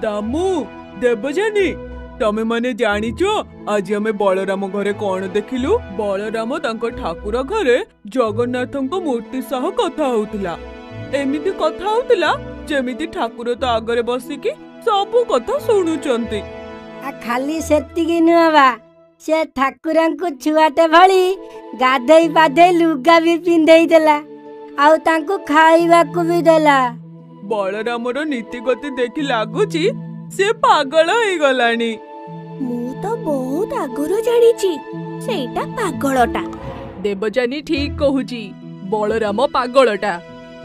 दामू देवजानी तमे माने जानिचो आज हमें बलराम घरे कौन देखिलु। बलराम तांको ठाकुर घरे जगन्नाथंको मूर्ति सह कथा होउतिला। एमिति कथा होउतिला जेमिति ठाकुर तो आगरे बसिकी सबु कथा सुनुचंती। खाली सेतिकी नुआबा से ठाकुरंको छुआटे भली गाधई पाधई लुगा भी पिंधई देला आउ तांको खाइबाकू भी देला। बलरामर नीति गति देखि लागुची से पागल हो गलानी। मु तो बहुत आगुरु जानिची सेटा पागलटा। देवजानी ठीक कहूची बलराम पागलटा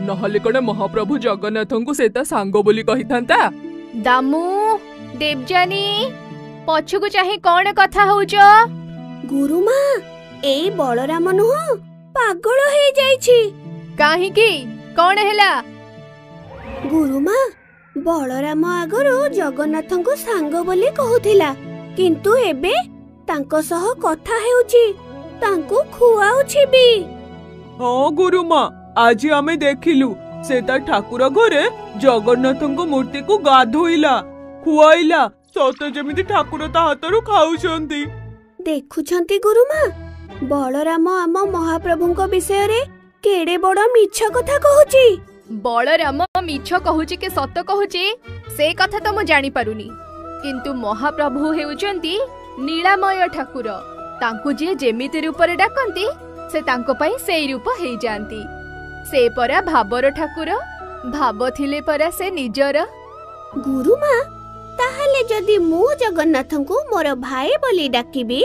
नहले कोने महाप्रभु जगन्नाथंकु सेता सांगो बोली कहिथांता। दामू देवजानी पछुकु चाहे कौन कथा होउच। गुरुमा ए बलराम नुह पागल हो जाईची। काहे की कौन हैला। गुरुमा बलराम आगरो जगन्नाथंकु सांग बोली कहूथिला किंतु एबे तांको सह कथा हेउची तांको खुआउची भी। हाँ गुरुमा आज आमे देखिलु सेता ठाकुर घरे जगन्नाथंको मूर्ति को गाधोइला खुआइला सते जेमिति ठाकुर ता हातरु खाउछंती। देखुछंती गुरुमा बलराम आम महाप्रभुंको विषय रे केड़े बड़ मिछ कथा कहूची। बलराम मिछ कहूची के सत कहूची से कथा तो मु जानि पारुनी किंतु महाप्रभु हेउचंती नीलामय ठाकुर। तांकु जे जेमिति रूप रे डाकंती से तांको पई सेई रूप हेई जानती। से परा भाबर ठाकुर भाव थिले परा से निजर। गुरुमा ताहले जदि मु जगन्नाथंकु मोर भाई बोली डाकिबी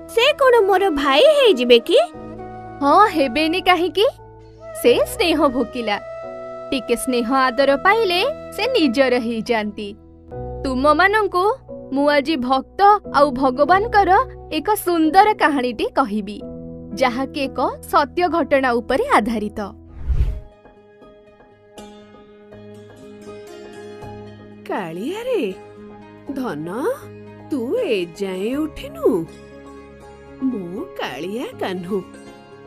से कोन मोर भाई हेई जिबे की। हाँ हेबेनी काहेकी से स्नेह भोकिला टिके स्नेह आदर पाइले से निजर हेई जानती। तुम मानंकु मु आजी भक्त आउ भगवान कर एक सुंदर कहानीटी कहिबी जहा के एक सत्य घटना उपरे आधारित। कालिया रे धन तू ए जाए उठिनु मो कालिया कान्हु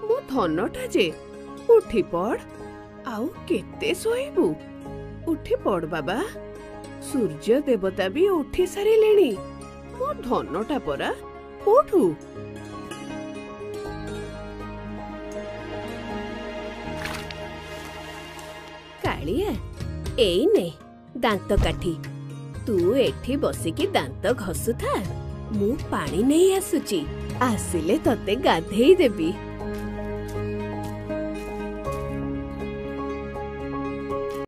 मो धनटा जे उठी पड़ आउ केते सोइबु उठी पड़ बाबा। सूर्य देवता भी उठी सारिलेनी मो धनटा परा उठू। कालिया एई ने दांत काठी तू एठी बसिकी दांत घसुथा मु पानी नहीं आसुची आसिले तते गाधेई देबी।